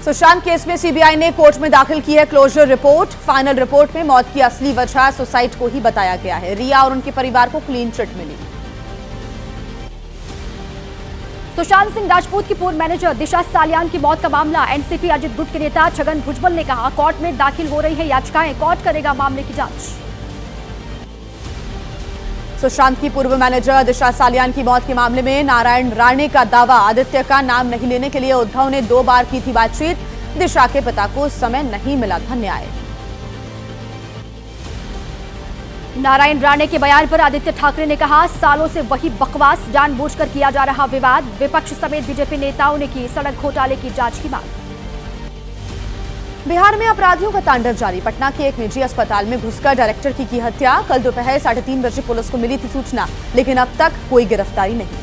Sushant case में CBI ने court में दाखिल की है क्लोजर रिपोर्ट। फाइनल रिपोर्ट में मौत की असली वजह सुसाइड को ही बताया गया है। रिया और उनके परिवार को क्लीन चिट मिली। सुशांत सिंह राजपूत की पूर्व मैनेजर दिशा सालियान की मौत का मामला एनसीपी अजित गुट के नेता छगन भुजबल ने कहा, कोर्ट में दाखिल हो रही है याचिकाएं, कोर्ट करेगा मामले की जांच। सुशांत की पूर्व मैनेजर दिशा सालियान की मौत के मामले में नारायण राणे का दावा, आदित्य का नाम नहीं लेने के लिए उद्धव ने 2 बार की थी बातचीत। दिशा के पिता को समय नहीं मिला था न्याय। नारायण राणे के बयान पर आदित्य ठाकरे ने कहा, सालों से वही बकवास, जानबूझकर किया जा रहा विवाद। विपक्ष समेत बीजेपी नेताओं ने की सड़क घोटाले की जांच की मांग। बिहार में अपराधियों का तांडव जारी। पटना के एक निजी अस्पताल में घुसकर डायरेक्टर की हत्या। कल दोपहर 3:30 बजे पुलिस को मिली थी सूचना, लेकिन अब तक कोई गिरफ्तारी नहीं।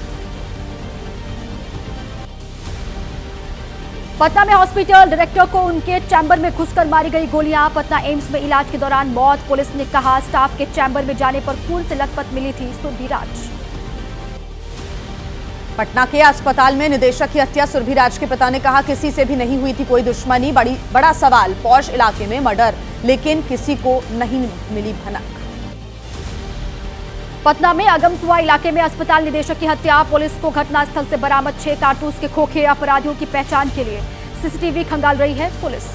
पटना में हॉस्पिटल डायरेक्टर को उनके चैम्बर में घुसकर मारी गई गोलियां। पटना एम्स में इलाज के दौरान मौत। पुलिस ने कहा, स्टाफ के चैम्बर में जाने पर खून से लथपथ मिली थी सुरभिराज। पटना के अस्पताल में निदेशक की हत्या। सुरभिराज के पिता ने कहा, किसी से भी नहीं हुई थी कोई दुश्मनी। बड़ा सवाल, पौष इलाके में मर्डर, लेकिन किसी को नहीं मिली भनक। पटना में अगमकुआ इलाके में अस्पताल निदेशक की हत्या। पुलिस को घटनास्थल से बरामद 6 कारतूस के खोखे। अपराधियों की पहचान के लिए सीसीटीवी खंगाल रही है पुलिस।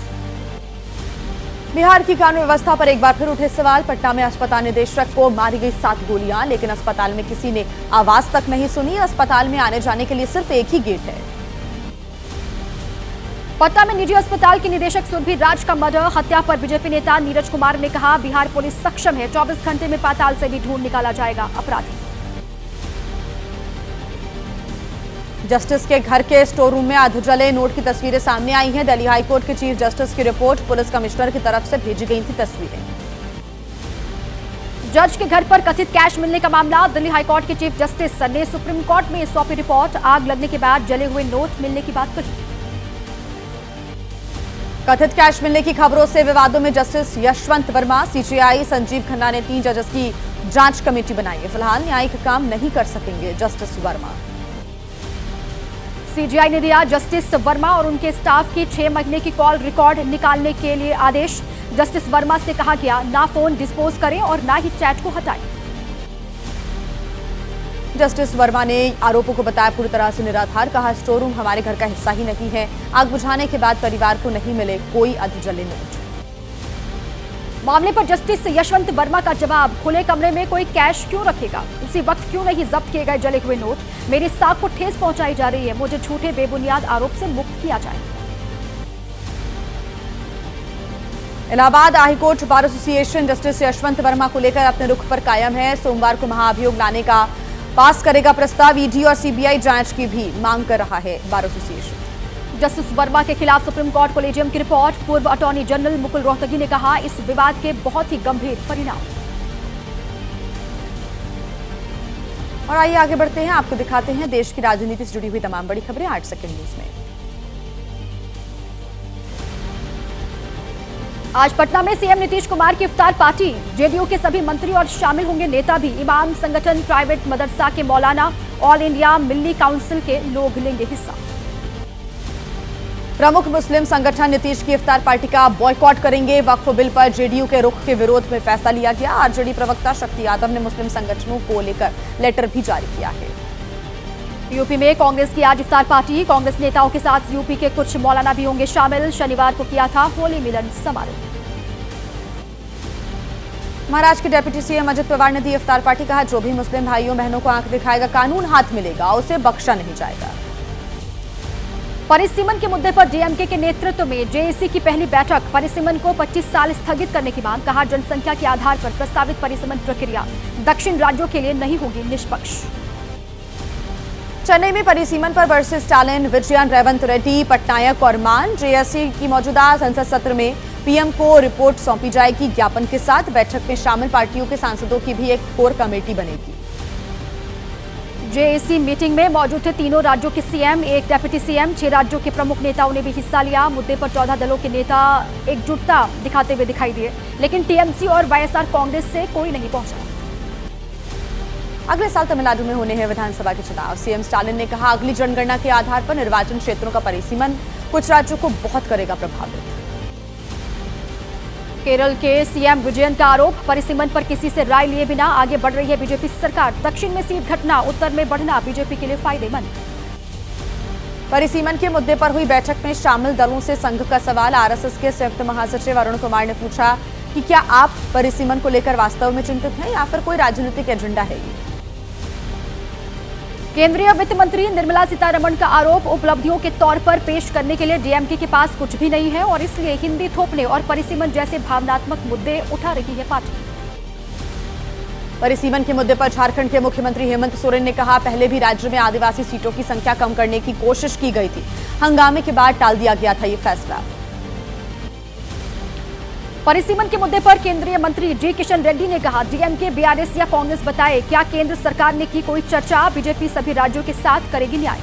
बिहार की कानून व्यवस्था पर एक बार फिर उठे सवाल। पटना में अस्पताल निदेशक को मारी गई 7 गोलियां, लेकिन अस्पताल में किसी ने आवाज तक नहीं सुनी। अस्पताल में आने जाने के लिए सिर्फ एक ही गेट है। पटना में निजी अस्पताल के निदेशक सुरभिराज का मर्डर। हत्या पर बीजेपी नेता नीरज कुमार ने कहा, बिहार पुलिस सक्षम है, 24 घंटे में पाताल से भी ढूंढ निकाला जाएगा अपराधी। जस्टिस के घर के स्टोर रूम में अधजले नोट की तस्वीरें सामने आई हैं। दिल्ली हाईकोर्ट के चीफ जस्टिस की रिपोर्ट। पुलिस कमिश्नर की तरफ से भेजी गई थी तस्वीरें। जज के घर पर कथित कैश मिलने का मामला। दिल्ली हाईकोर्ट के चीफ जस्टिस ने सुप्रीम कोर्ट में सौंपी रिपोर्ट। आग लगने के बाद जले हुए नोट मिलने की बात कही। कथित कैश मिलने की खबरों से विवादों में जस्टिस यशवंत वर्मा। सीजेआई संजीव खन्ना ने 3 जजेस की जांच कमेटी बनाई है। फिलहाल न्यायिक काम नहीं कर सकेंगे जस्टिस वर्मा। सीजीआई ने दिया जस्टिस वर्मा और उनके स्टाफ की 6 महीने की कॉल रिकॉर्ड निकालने के लिए आदेश। जस्टिस वर्मा से कहा गया, ना फोन डिस्पोज करें और ना ही चैट को हटाएं। जस्टिस वर्मा ने आरोपों को बताया पूरी तरह से निराधार। कहा, स्टोर रूम हमारे घर का हिस्सा ही नहीं है। आग बुझाने के बाद परिवार को नहीं मिले कोई अधजले नोट। मामले पर जस्टिस यशवंत वर्मा का जवाब, खुले कमरे में कोई कैश क्यों रखेगा? उसी वक्त क्यों नहीं जब्त किए गए जले हुए नोट? मेरी साख को ठेस पहुंचाई जा रही है। मुझे झूठे बेबुनियाद आरोप से मुक्त किया जाए। Allahabad high court bar association justice Yashwant Verma को लेकर अपने रुख पर कायम है। सोमवार को महाअभियोग लाने का पास करेगा प्रस्ताव। ईडी और सीबीआई जांच की भी मांग कर रहा है बार एसोसिएशन। जस्टिस वर्मा के खिलाफ सुप्रीम कोर्ट कोलेजियम की रिपोर्ट। पूर्व अटॉर्नी जनरल मुकुल रोहतगी ने कहा, इस विवाद के बहुत ही गंभीर परिणाम। और आइए आगे बढ़ते हैं, आपको दिखाते हैं देश की राजनीति से जुड़ी हुई तमाम बड़ी खबरें 8 सेकंड न्यूज में। आज पटना में सीएम नीतीश कुमार की इफ्तार पार्टी। जेडीयू के सभी मंत्री और शामिल होंगे नेता भी। इमाम संगठन, प्राइवेट मदरसा के मौलाना, ऑल इंडिया मिल्ली काउंसिल के लोग लेंगे हिस्सा। प्रमुख मुस्लिम संगठन नीतीश की इफ्तार पार्टी का बॉयकॉट करेंगे। वक्फ बिल पर जेडीयू के रुख के विरोध में फैसला लिया गया। आरजेडी प्रवक्ता शक्ति यादव ने मुस्लिम संगठनों को लेकर लेटर भी जारी किया है। यूपी में कांग्रेस की आज इफ्तार पार्टी। कांग्रेस नेताओं के साथ यूपी के कुछ मौलाना भी होंगे शामिल। शनिवार को किया था होली मिलन समारोह। महाराष्ट्र के डिप्टी सीएम अजित पवार ने दी इफ्तार पार्टी। कहा, जो भी मुस्लिम भाइयों बहनों को आंख दिखाएगा, कानून हाथ मिलेगा, उसे बख्शा नहीं जाएगा। परिसीमन के मुद्दे पर डीएमके के नेतृत्व में जेएसी की पहली बैठक। परिसीमन को 25 साल स्थगित करने की मांग। कहा, जनसंख्या के आधार पर प्रस्तावित परिसीमन प्रक्रिया दक्षिण राज्यों के लिए नहीं होगी निष्पक्ष। चेन्नई में परिसीमन पर वर्सेस स्टालिन, विजयन, रेवंत रेड्डी, पटनायक और मान। जेएसी की मौजूदा संसद सत्र में पीएम को रिपोर्ट सौंपी जाएगी ज्ञापन के साथ। बैठक में शामिल पार्टियों के सांसदों की भी एक कोर कमेटी बनेगी। जेएसी मीटिंग में मौजूद थे तीनों राज्यों के सीएम, एक डिप्टी सीएम, 6 राज्यों के प्रमुख नेताओं ने भी हिस्सा लिया। मुद्दे पर 14 दलों के नेता एकजुटता दिखाते हुए दिखाई दिए, लेकिन टीएमसी और वाईएसआर कांग्रेस से कोई नहीं पहुंचा। अगले साल तमिलनाडु में होने हैं विधानसभा के चुनाव। सीएम स्टालिन ने कहा, अगली जनगणना के आधार पर निर्वाचन क्षेत्रों का परिसीमन कुछ राज्यों को बहुत करेगा प्रभावित। केरल के सीएम विजयन का आरोप, परिसीमन पर किसी से राय लिए बिना आगे बढ़ रही है बीजेपी सरकार। दक्षिण में सीट घटना, उत्तर में बढ़ना बीजेपी के लिए फायदेमंद। परिसीमन के मुद्दे पर हुई बैठक में शामिल दलों से संघ का सवाल। आरएसएस के संयुक्त महासचिव अरुण कुमार ने पूछा कि क्या आप परिसीमन को लेकर वास्तव में चिंतित हैं या फिर कोई राजनीतिक एजेंडा है ये? केंद्रीय वित्त मंत्री निर्मला सीतारमण का आरोप, उपलब्धियों के तौर पर पेश करने के लिए डीएमके के पास कुछ भी नहीं है और इसलिए हिंदी थोपने और परिसीमन जैसे भावनात्मक मुद्दे उठा रही है पार्टी। परिसीमन के मुद्दे पर झारखंड के मुख्यमंत्री हेमंत सोरेन ने कहा, पहले भी राज्य में आदिवासी सीटों की संख्या कम करने की कोशिश की गई थी, हंगामे के बाद टाल दिया गया था ये फैसला। परिसीमन के मुद्दे पर केंद्रीय मंत्री जी किशन रेड्डी ने कहा, डीएमके, बीआरएस या कांग्रेस बताए, क्या केंद्र सरकार ने की कोई चर्चा? बीजेपी सभी राज्यों के साथ करेगी न्याय।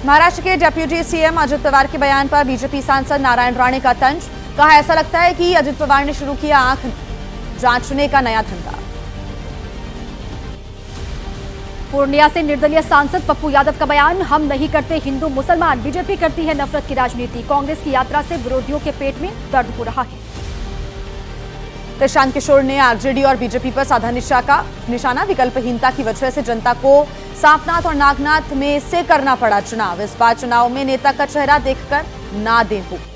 महाराष्ट्र के डेप्यूटी सीएम अजित पवार के बयान पर बीजेपी सांसद नारायण राणे का तंज, कहा ऐसा लगता है कि अजित पवार ने शुरू किया आंख जांचने का नया धंधा। पूर्णिया से निर्दलीय सांसद पप्पू यादव का बयान, हम नहीं करते हिंदू मुसलमान, बीजेपी करती है नफरत की राजनीति। कांग्रेस की यात्रा से विरोधियों के पेट में दर्द हो रहा है। प्रशांत किशोर ने आरजेडी और बीजेपी पर साधा निशाना। विकल्पहीनता की वजह से जनता को सांपनाथ और नागनाथ में से करना पड़ा चुनाव। इस बार चुनाव में नेता का चेहरा देखकर ना दें वोट।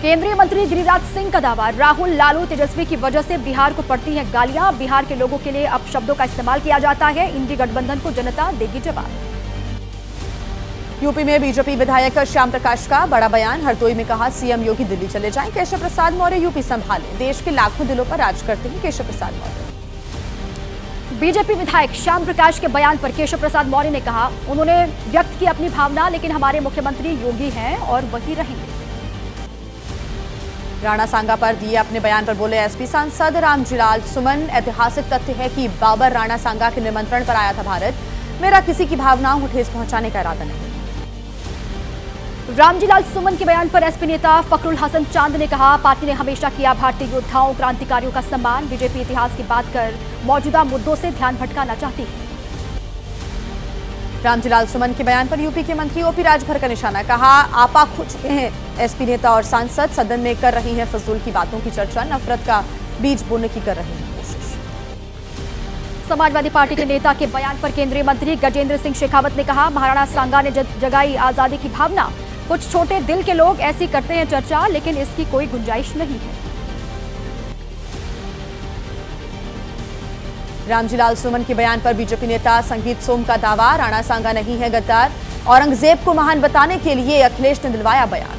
केंद्रीय मंत्री गिरिराज सिंह का दावा, राहुल, लालू, तेजस्वी की वजह से बिहार को पड़ती हैं गालियां। बिहार के लोगों के लिए अपशब्दों का इस्तेमाल किया जाता है। इंडी गठबंधन को जनता देगी जवाब। यूपी में बीजेपी विधायक श्याम प्रकाश का बड़ा बयान, हरदोई में कहा, सीएम योगी दिल्ली चले जाएं, केशव प्रसाद मौर्य यूपी संभालें। देश के लाखों दिलों पर राज करते हैं केशव प्रसाद मौर्य। बीजेपी विधायक श्याम प्रकाश के बयान पर केशव प्रसाद मौर्य ने कहा, उन्होंने व्यक्त की अपनी भावना, लेकिन हमारे मुख्यमंत्री योगी हैं और वही रहेंगे। राणा सांगा पर दिए अपने बयान पर बोले एसपी सांसद रामजीलाल सुमन, ऐतिहासिक तथ्य है कि बाबर राणा सांगा के निमंत्रण पर आया था भारत। मेरा किसी की भावनाओं को ठेस पहुंचाने का इरादा नहीं। रामजीलाल सुमन के बयान पर एसपी नेता फखरुल हसन चांद ने कहा, पार्टी ने हमेशा किया भारतीय योद्धाओं, क्रांतिकारियों का सम्मान। बीजेपी इतिहास की बात कर मौजूदा मुद्दों से ध्यान भटकाना चाहती है। रामजीलाल सुमन के बयान पर यूपी के मंत्री ओपी राजभर का निशाना, कहा, आपा खो चुके हैं एसपी नेता और सांसद, सदन में कर रही हैं फजूल की बातों की चर्चा, नफरत का बीज बोने की कर रही हैं कोशिश। समाजवादी पार्टी के नेता के बयान पर केंद्रीय मंत्री गजेंद्र सिंह शेखावत ने कहा, महाराणा सांगा ने जगाई आजादी की भावना, कुछ छोटे दिल के लोग ऐसी करते हैं चर्चा, लेकिन इसकी कोई गुंजाइश नहीं है। रामजीलाल सुमन के बयान पर बीजेपी नेता संगीत सोम का दावा, राणा सांगा नहीं है गद्दार, औरंगजेब को महान बताने के लिए अखिलेश ने दिलवाया बयान।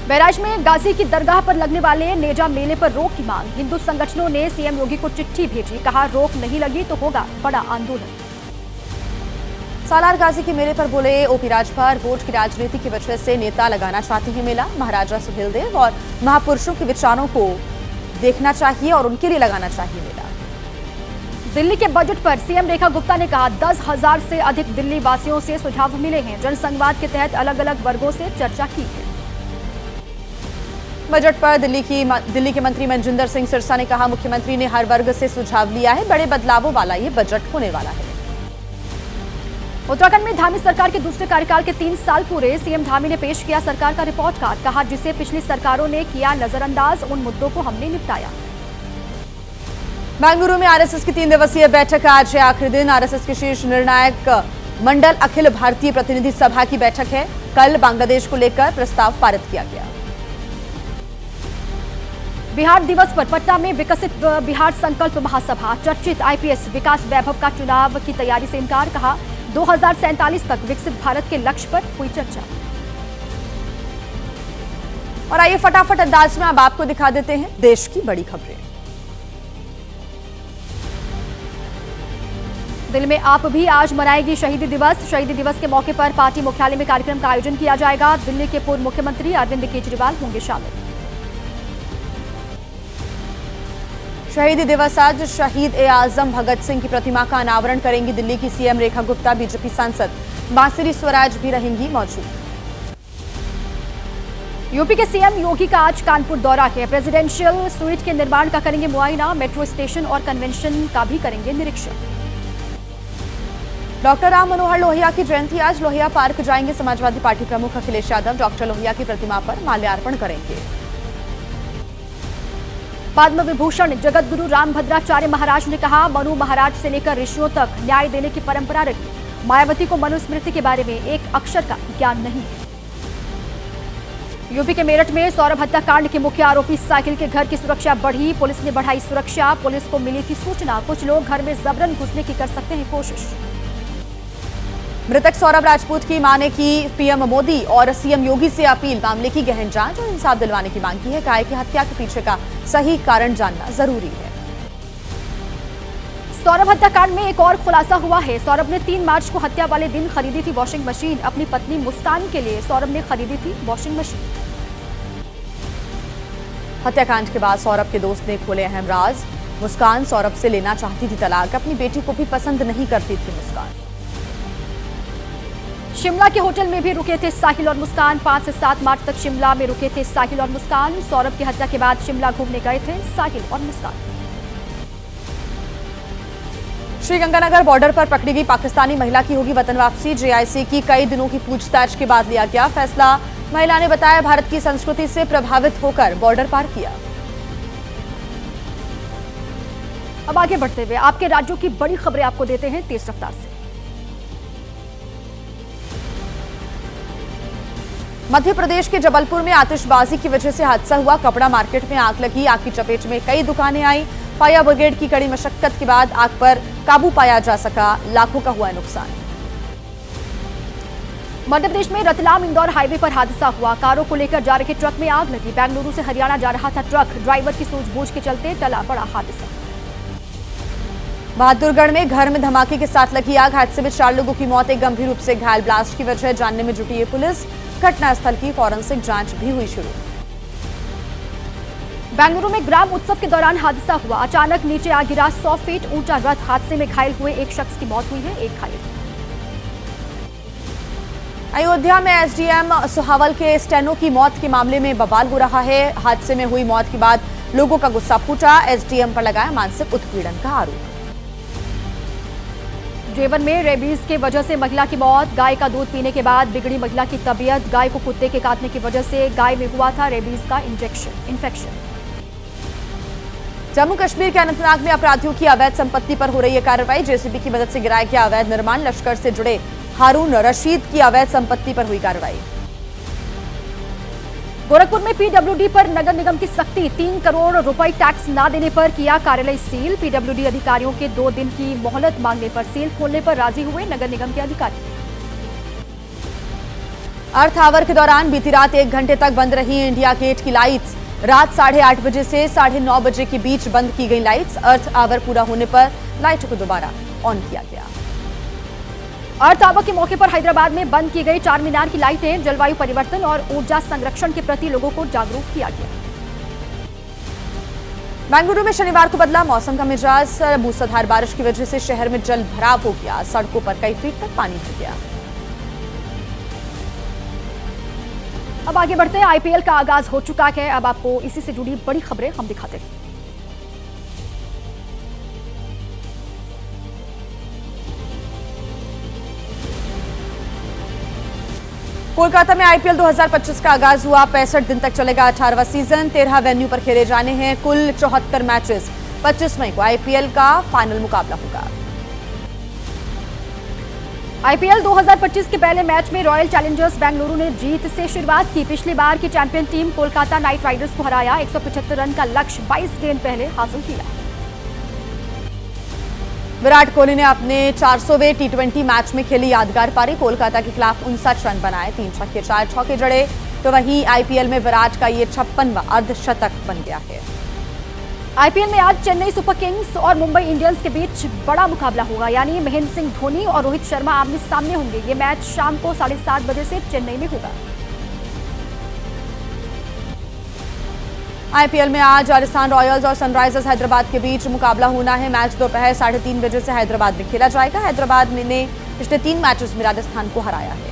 बैराज में गाजी की दरगाह पर लगने वाले नेजा मेले पर रोक की मांग, हिंदू संगठनों ने सीएम योगी को चिट्ठी भेजी, कहा रोक नहीं लगी तो होगा बड़ा आंदोलन। सालार गाजी के मेले पर बोले ओपी राजभर, वोट की राजनीति की वजह से नेता लगाना चाहते हैं मेला, महाराजा सुहेलदेव और महापुरुषों के विचारों को देखना चाहिए और उनके लिए लगाना चाहिए मेला। दिल्ली के बजट पर सीएम रेखा गुप्ता ने कहा, 10,000 से अधिक दिल्ली वासियों से सुझाव मिले हैं, जनसंवाद के तहत अलग अलग वर्गों से चर्चा की है। बजट पर दिल्ली के मंत्री मनजिंदर सिंह सिरसा ने कहा, मुख्यमंत्री ने हर वर्ग से सुझाव लिया है, बड़े बदलावों वाला ये बजट होने वाला है। उत्तराखंड में धामी सरकार के दूसरे कार्यकाल के 3 साल पूरे, सीएम धामी ने पेश किया सरकार का रिपोर्ट कार्ड, कहा जिसे पिछली सरकारों ने किया नजरअंदाज, उन मुद्दों को हमने निपटाया। बेंगलुरु में आरएसएस की 3 दिवसीय बैठक आज है आखिरी दिन। आरएसएस के शीर्ष निर्णायक मंडल अखिल भारतीय प्रतिनिधि सभा की बैठक है। कल बांग्लादेश को लेकर प्रस्ताव पारित किया गया। बिहार दिवस पर पटना में विकसित बिहार संकल्प महासभा, चर्चित आईपीएस विकास वैभव का चुनाव की तैयारी से इनकार, कहा 2047 तक विकसित भारत के लक्ष्य पर हुई चर्चा। और आइए फटाफट अंदाज में अब आपको दिखा देते हैं देश की बड़ी खबरें। दिल्ली में आप भी आज मनाएगी शहीदी दिवस। शहीदी दिवस के मौके पर पार्टी मुख्यालय में कार्यक्रम का आयोजन किया जाएगा। दिल्ली के पूर्व मुख्यमंत्री अरविंद केजरीवाल होंगे शामिल। शहीदी दिवस आज शहीद ए आजम भगत सिंह की प्रतिमा का अनावरण करेंगी दिल्ली की सीएम रेखा गुप्ता। बीजेपी सांसद बांसुरी स्वराज भी रहेंगी मौजूद। यूपी के सीएम योगी का आज कानपुर दौरा है। प्रेसिडेंशियल स्वीट के निर्माण का करेंगे मुआयना, मेट्रो स्टेशन और कन्वेंशन का भी करेंगे निरीक्षण। डॉक्टर राम मनोहर लोहिया की जयंती आज। लोहिया पार्क जाएंगे समाजवादी पार्टी प्रमुख अखिलेश यादव। डॉक्टर लोहिया की प्रतिमा पर माल्यार्पण करेंगे। पद्म विभूषण जगत गुरु रामभद्राचार्य महाराज ने कहा, मनु महाराज से लेकर ऋषियों तक न्याय देने की परंपरा रही। मायावती को मनुस्मृति के बारे में एक अक्षर का ज्ञान नहीं है। यूपी के मेरठ में सौरभ हत्याकांड के मुख्य आरोपी साहिल के घर की सुरक्षा बढ़ी। पुलिस ने बढ़ाई सुरक्षा। पुलिस को मिली थी सूचना, कुछ लोग घर में जबरन घुसने की कर सकते हैं कोशिश। मृतक सौरभ राजपूत की मां ने की पीएम मोदी और सीएम योगी से अपील। मामले की गहन जांच और इंसाफ दिलवाने की मांग की है। कहा कि हत्या के पीछे का सही कारण जानना जरूरी है। सौरभ हत्याकांड में एक और खुलासा हुआ है। सौरभ ने 3 मार्च को हत्या वाले दिन खरीदी थी वॉशिंग मशीन। अपनी पत्नी मुस्कान के लिए सौरभ ने खरीदी थी वॉशिंग मशीन। हत्याकांड के बाद सौरभ के दोस्त ने खोले अहम राज। मुस्कान सौरभ से लेना चाहती थी तलाक। अपनी बेटी को भी पसंद नहीं करती थी मुस्कान। शिमला के होटल में भी रुके थे साहिल और मुस्कान। 5 से 7 मार्च तक शिमला में रुके थे साहिल और मुस्कान। सौरभ की हत्या के बाद शिमला घूमने गए थे साहिल और मुस्कान। श्रीगंगानगर बॉर्डर पर पकड़ी गई पाकिस्तानी महिला की होगी वतन वापसी। जेआईसी की कई दिनों की पूछताछ के बाद लिया गया फैसला। महिला ने बताया, भारत की संस्कृति से प्रभावित होकर बॉर्डर पार किया। अब आगे बढ़ते हुए आपके राज्यों की बड़ी खबरें आपको देते हैं तेज रफ्तार से। मध्य प्रदेश के जबलपुर में आतिशबाजी की वजह से हादसा हुआ। कपड़ा मार्केट में आग लगी। आग की चपेट में कई दुकानें आई। फायर ब्रिगेड की कड़ी मशक्कत के बाद आग पर काबू पाया जा सका। लाखों का हुआ नुकसान। मध्य प्रदेश में रतलाम इंदौर हाईवे पर हादसा हुआ। कारों को लेकर जा रहे ट्रक में आग लगी। बेंगलुरु से हरियाणा जा रहा था ट्रक। ड्राइवर की सूझबूझ के चलते टला बड़ा हादसा। बहादुरगढ़ में घर में धमाके के साथ लगी आग। हादसे में 4 लोगों की मौत, एक गंभीर रूप से घायल। ब्लास्ट की वजह जानने में जुटी है पुलिस। घटनास्थल की फॉरेंसिक जांच भी हुई शुरू। बेंगलुरु में ग्राम उत्सव के दौरान हादसा हुआ। अचानक नीचे आ गिरा 100 फीट ऊंचा रथ। हादसे में घायल हुए एक शख्स की मौत हुई है, एक घायल। अयोध्या में एसडीएम सुहावल के स्टेनो की मौत के मामले में बवाल हो रहा है। हादसे में हुई मौत के बाद लोगों का गुस्सा फूटा। एसडीएम पर लगाया मानसिक उत्पीड़न का आरोप। जेवन में रेबीज के वजह से महिला की मौत। गाय का दूध पीने के बाद बिगड़ी महिला की तबीयत। गाय को कुत्ते के काटने की वजह से गाय में हुआ था रेबीज का इन्फेक्शन। जम्मू कश्मीर के अनंतनाग में अपराधियों की अवैध संपत्ति पर हो रही है कार्रवाई। जेसीबी की मदद से गिराया गया अवैध निर्माण। लश्कर से जुड़े हारून रशीद की अवैध संपत्ति पर हुई कार्रवाई। गोरखपुर में पीडब्ल्यूडी पर नगर निगम की सख्ती। 3 करोड़ रुपए टैक्स न देने पर किया कार्यालय सील। पीडब्ल्यूडी अधिकारियों के 2 दिन की मोहलत मांगने पर सील खोलने पर राजी हुए नगर निगम के अधिकारी। अर्थ आवर के दौरान बीती रात 1 घंटे तक बंद रही इंडिया गेट की लाइट्स। रात 8:30 बजे से 9:30 बजे के बीच बंद की गई लाइट्स। अर्थ आवर पूरा होने पर लाइटों को दोबारा ऑन किया गया। अर्थ आवर के मौके पर हैदराबाद में बंद की गई चार मीनार की लाइटें। जलवायु परिवर्तन और ऊर्जा संरक्षण के प्रति लोगों को जागरूक किया गया। बेंगलुरु में शनिवार को बदला मौसम का मिजाज। मूसलाधार बारिश की वजह से शहर में जल भराव हो गया। सड़कों पर कई फीट तक पानी भर गया। अब आगे बढ़ते हैं। आईपीएल का आगाज हो चुका है। अब आपको इसी से जुड़ी बड़ी खबरें हम दिखाते हैं। कोलकाता में आईपीएल 2025 का आगाज हुआ। 65 दिन तक चलेगा 18वां सीजन। 13 वेन्यू पर खेले जाने हैं कुल 74 मैचेस। 25 मई को आईपीएल का फाइनल मुकाबला होगा। आईपीएल 2025 के पहले मैच में रॉयल चैलेंजर्स बेंगलुरु ने जीत से शुरुआत की। पिछली बार की champion team Kolkata night Riders को हराया। 175 रन का लक्ष्य 22 गेंद पहले हासिल किया। विराट कोहली ने अपने 400वें टी20 मैच में खेली यादगार पारी। कोलकाता के खिलाफ 59 रन बनाए। 3 छक्के 4 चौके जड़े। तो वहीं आईपीएल में विराट का ये 56वां अर्धशतक बन गया है। आईपीएल में आज चेन्नई सुपर किंग्स और मुंबई इंडियंस के बीच बड़ा मुकाबला होगा। यानी महेंद्र सिंह धोनी और रोहित शर्मा आमने सामने होंगे। ये मैच शाम को 7:30 बजे से चेन्नई में होगा। आईपीएल में आज राजस्थान रॉयल्स और सनराइजर्स हैदराबाद के बीच मुकाबला होना है। मैच दोपहर 3:30 बजे से हैदराबाद में खेला जाएगा। हैदराबाद ने पिछले 3 मैचेस में राजस्थान को हराया है।